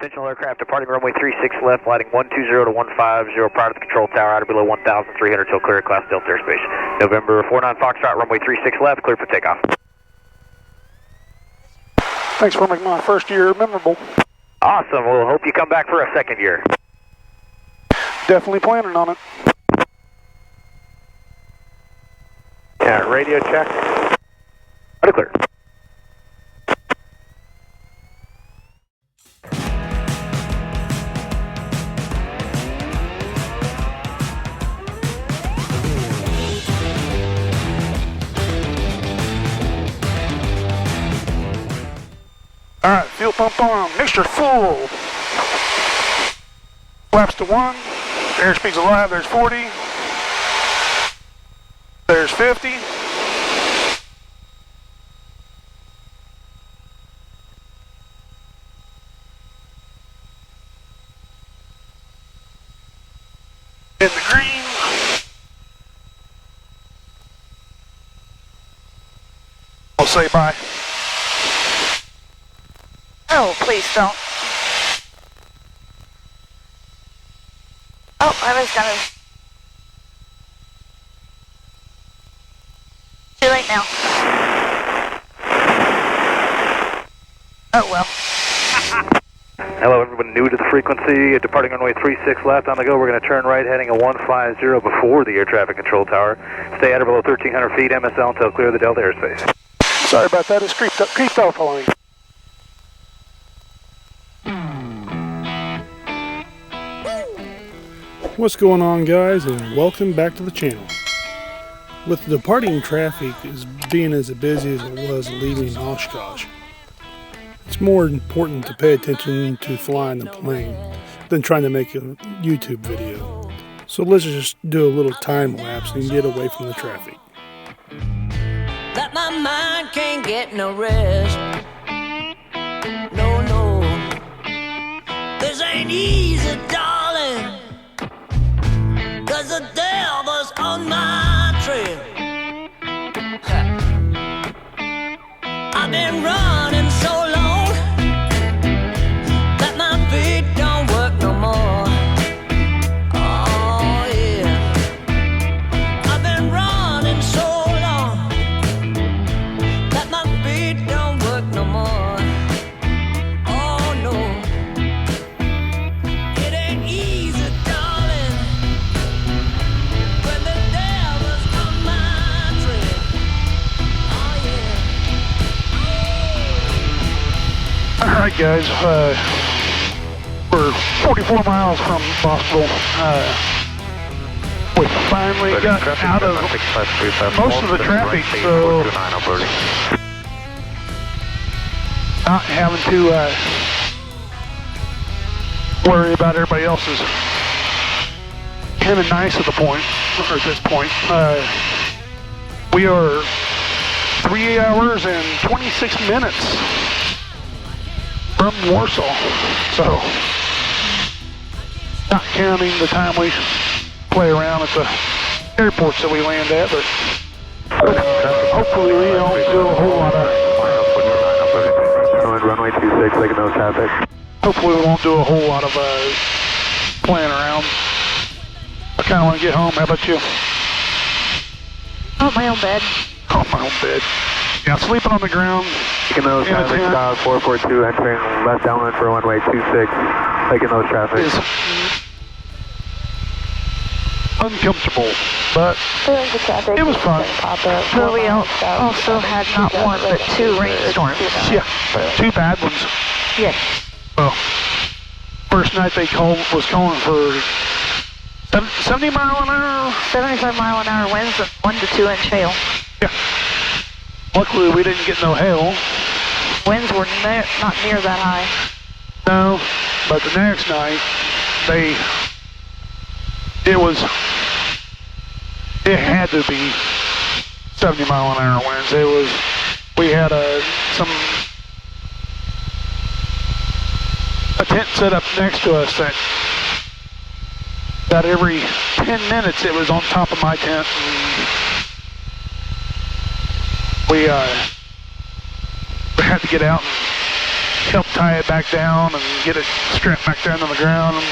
Intentional aircraft departing runway 36 left, lighting 120 to 150 prior to the control tower, out of below 1,300 till clear class Delta airspace. November 49 Foxtrot, runway 36 left, clear for takeoff. Thanks for making my first year memorable. Awesome, we'll hope you come back for a second year. Definitely planning on it. Yeah, radio check. Auto clear. Alright, fuel pump on, mixture full. Flaps to 1, airspeed's alive, there's 40. There's 50. In the green. I'll say bye. Oh, please don't. Oh, I was gonna... Too late now. Oh well. Hello everyone new to the frequency, departing runway 36 left on the go. We're going to turn right heading a 150 before the air traffic control tower. Stay at or below 1,300 feet MSL until clear of the Delta airspace. Sorry about that, it's creeped off on me. What's going on, guys, and welcome back to the channel. With the departing traffic as being as busy as it was leaving Oshkosh, it's more important to pay attention to flying the plane than trying to make a YouTube video. So let's just do a little time lapse and get away from the traffic. That my mind can't get no rest. No, no, this ain't easy, darling. 'Cause the devil's on my trail. I've been running so long that my feet don't work no more. Oh yeah, I've been running so long that my feet don't work no more. Oh no, it ain't easy, darling. When the devil's on my trail. Oh yeah. Alright guys, we're 44 miles from Boston. We finally got out of most of the traffic, so not having to worry about everybody else's. Kind of nice at the point, or at this point. We are 3 hours and 26 minutes from Warsaw, so not counting the time we play around at the airports that we land at, but hopefully we don't do a whole lot of. Runway 26, taking no traffic. Hopefully we won't do a whole lot of playing around. I kind of want to get home. How about you? Oh, my own bed. Oh, my own bed. Yeah, sleeping on the ground. Taking those traffic, 442, entering left downwind for runway 26, taking those traffic. Is uncomfortable, but it was fun. Well, we also had not one but two rainstorms. Yeah, two bad ones. Yes. Well, first night they was calling for 70 mile an hour. 75 mile an hour winds and 1 to 2 inch hail. Yeah. Luckily we didn't get no hail. Winds were not near that high. No, but the next night it had to be 70 mile an hour winds. We had a tent set up next to us that about every 10 minutes it was on top of my tent. And we had to get out and helped tie it back down and get it strapped back down on the ground. And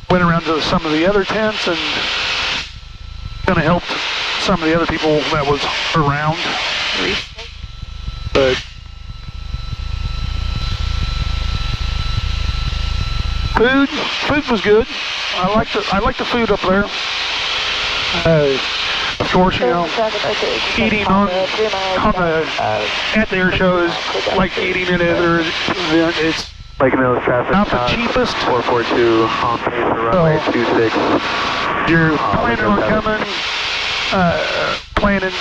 went around to some of the other tents and kind of helped some of the other people that was around. But food was good. I like the food up there. Of course, you know, eating at the air show is like eating at other event. It's Lake Mills traffic. not the cheapest. 442 on pace for runway 26. You're planning on coming, planning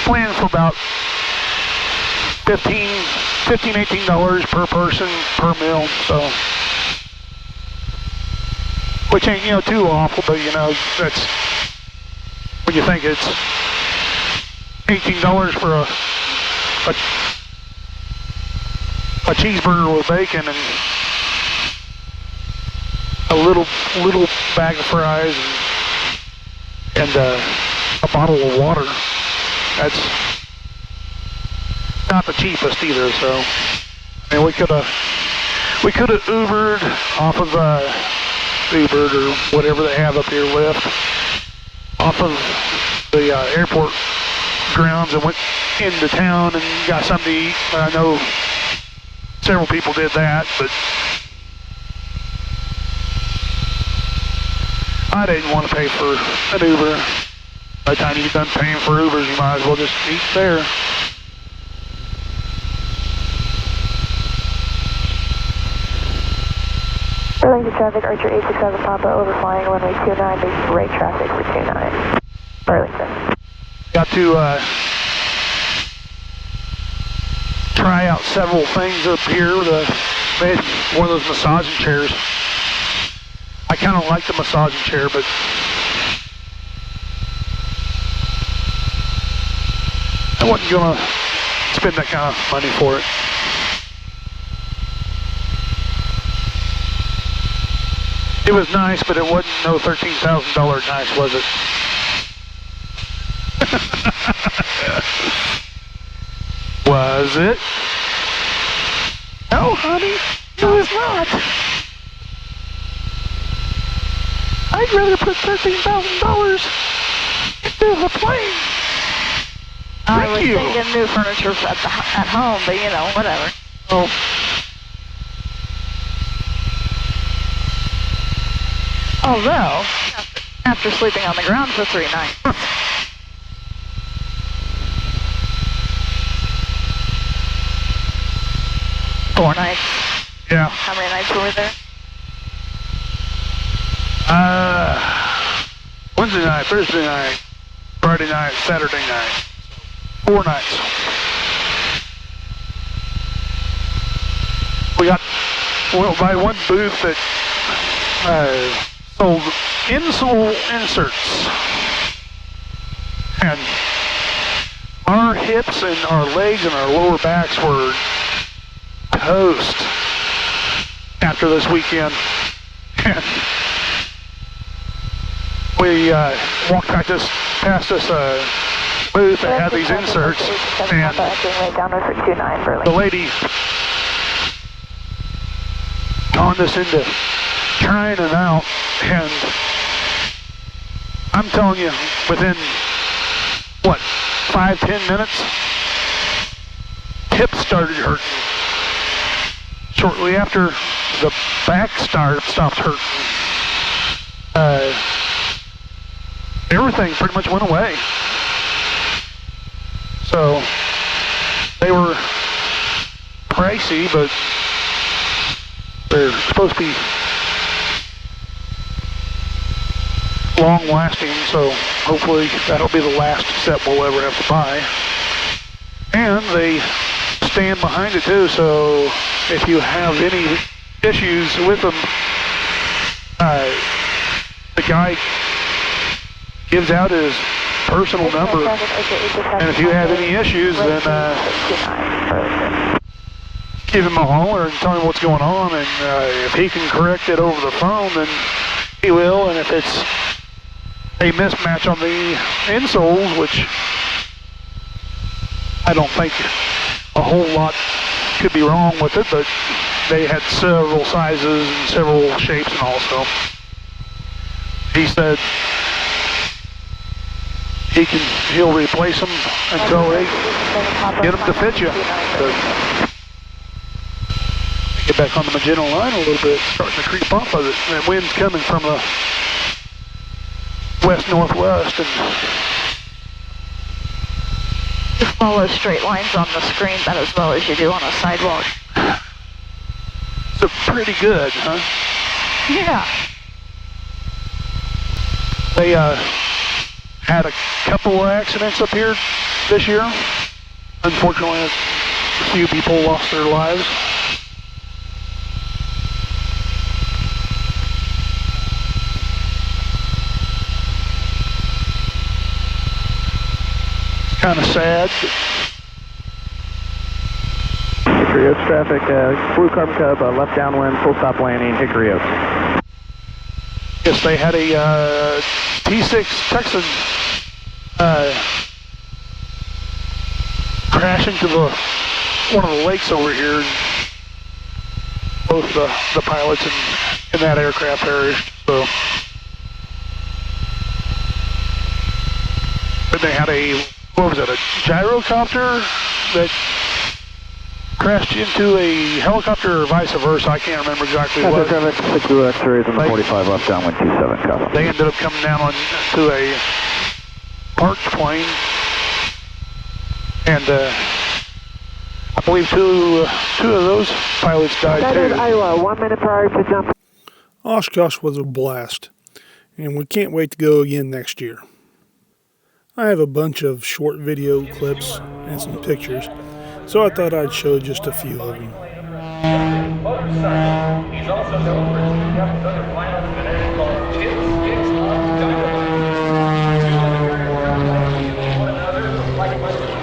for about $18 per person per meal. So, which ain't, you know, too awful, but you know, that's when you think it's $18 for a cheeseburger with bacon and a little bag of fries and a bottle of water. That's not the cheapest either. So, I mean, we could have Ubered off of Ubered or whatever they have up here, Lyft, off of the airport grounds and went into town and got something to eat. I know several people did that, but I didn't want to pay for an Uber. By the time you get done paying for Ubers, you might as well just eat there. Burlington traffic, Archer 867 Papa, overflying runway 29, making right traffic for 29. Burlington. Got to try out several things up here. They had one of those massaging chairs. I kind of like the massaging chair, but I wasn't going to spend that kind of money for it. It was nice, but it wasn't no $13,000 nice, was it? Was it? No, honey, it was not. I'd rather put $13,000 into the plane. I was you. thinking new furniture at home, but you know, whatever. Oh. Although, after sleeping on the ground for 3 nights. 4 nights. Yeah. How many nights were we there? Wednesday night, Thursday night, Friday night, Saturday night. 4 nights. We got by one booth that sold insole inserts. And our hips and our legs and our lower backs were toast after this weekend. And we walked past this booth that had these inserts, and the lady turned us into trying it out, and I'm telling you, within, what, 5-10 minutes, hips started hurting. Shortly after, the back stopped hurting. Everything pretty much went away. So, they were pricey, but they're supposed to be long lasting, so hopefully that'll be the last set we'll ever have to buy. And they stand behind it too, so if you have any issues with them, the guy gives out his personal number, and if you have any issues, then give him a holler and tell him what's going on, and if he can correct it over the phone, then he will. And if it's a mismatch on the insoles, which I don't think a whole lot could be wrong with it, but they had several sizes and several shapes and all. So he said he'll replace them until they get them to fit you. So get back on the Magenta line a little bit, starting to creep up with it. And the wind's coming from the west-northwest. And You follow straight lines on the screen about as well as you do on a sidewalk. so pretty good, huh? Yeah. They had a couple of accidents up here this year. Unfortunately, a few people lost their lives. It's kind of sad. Hickory Oaks traffic, Blue Carbon Cub, left downwind, full stop landing, Hickory Oaks. Yes, they had a T6 Texan crash into one of the lakes over here. Both the pilots in that aircraft perished. So, but they had a gyrocopter that crashed into a helicopter or vice versa. I can't remember exactly what. Traffic, 6 Blue X-rays on the 45 left downwind 27 copy. They ended up coming down to a parked plane, and I believe two of those pilots died too. Iowa, 1 minute prior to jump. Oshkosh was a blast, and we can't wait to go again next year. I have a bunch of short video clips and some pictures, so I thought I'd show just a few of them. He's also known for his other violent genetics called Tips, Dynamite. One another, like much of the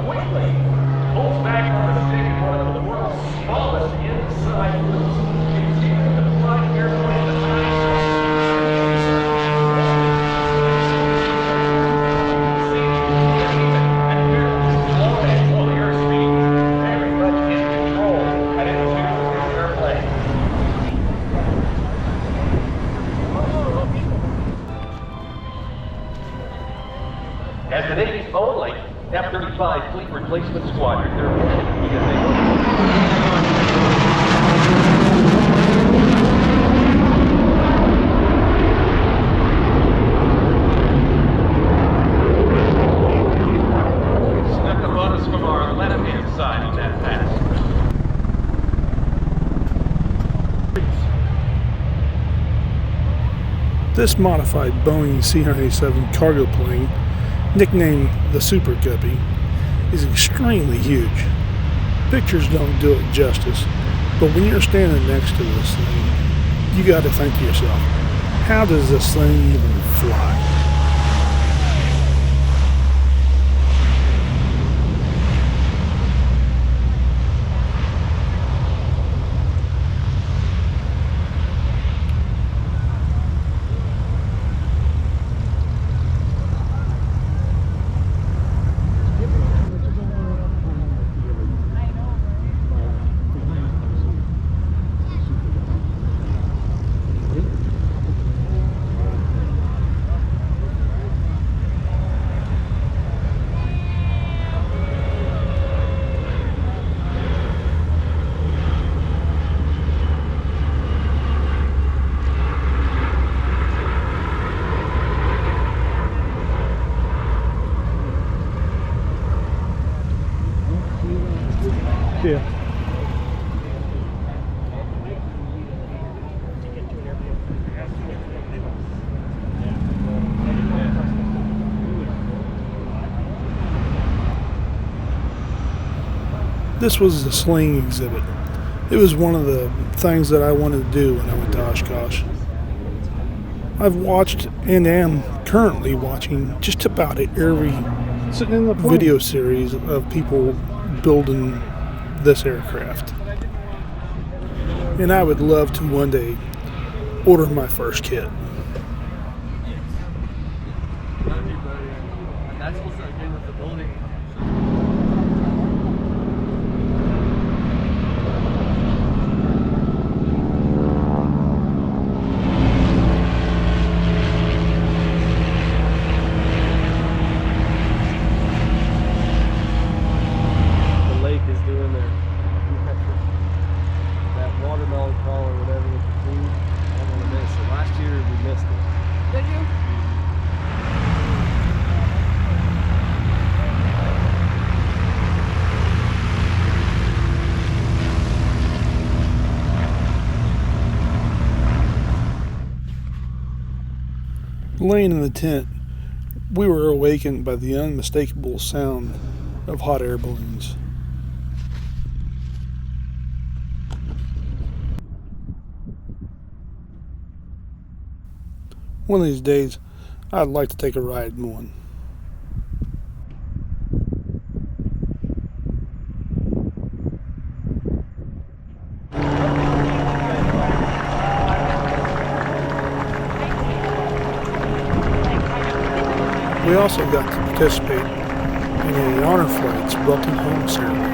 quickly pulls back on the stick in one of the world's smallest inside loops. You can see the front airplane, the as the Navy's only F-35 fleet replacement squadron, they're snuck up on us from our left-hand side on that pass. This modified Boeing C-97 cargo plane, nicknamed the Super Guppy, is extremely huge. Pictures don't do it justice, but when you're standing next to this thing, you got to think to yourself, how does this thing even fly? Yeah. This was the sling exhibit. It was one of the things that I wanted to do when I went to Oshkosh. I've watched and am currently watching just about every video series of people building this aircraft. And I would love to one day order my first kit. That's what's again with the building. Laying in the tent, we were awakened by the unmistakable sound of hot air balloons. One of these days, I'd like to take a ride in one. We also got to participate in an honor flight's welcome home ceremony.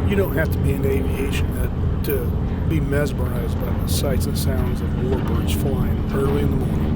You don't have to be in aviation to be mesmerized by the sights and sounds of warbirds flying early in the morning.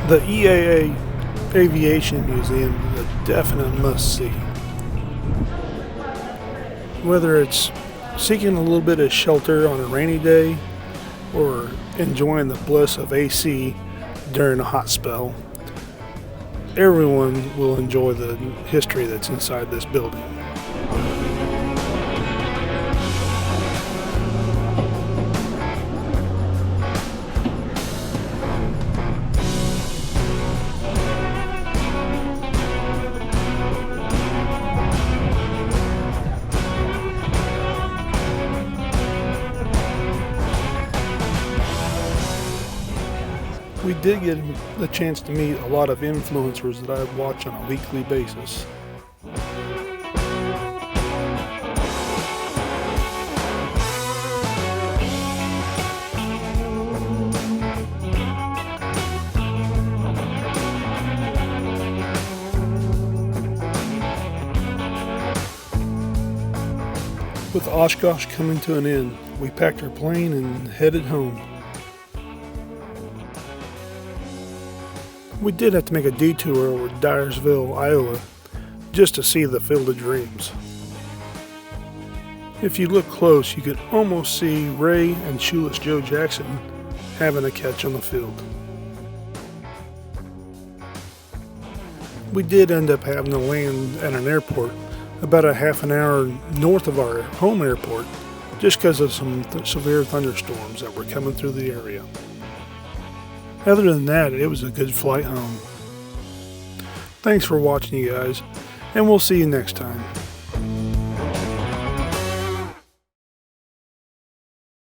The EAA Aviation Museum is a definite must-see. Whether it's seeking a little bit of shelter on a rainy day or enjoying the bliss of AC during a hot spell, everyone will enjoy the history that's inside this building. We did get the chance to meet a lot of influencers that I watch on a weekly basis. With Oshkosh coming to an end, we packed our plane and headed home. We did have to make a detour over Dyersville, Iowa, just to see the Field of Dreams. If you look close, you could almost see Ray and shoeless Joe Jackson having a catch on the field. We did end up having to land at an airport about a half an hour north of our home airport, just because of some severe thunderstorms that were coming through the area. Other than that, it was a good flight home. Thanks for watching, you guys, and we'll see you next time.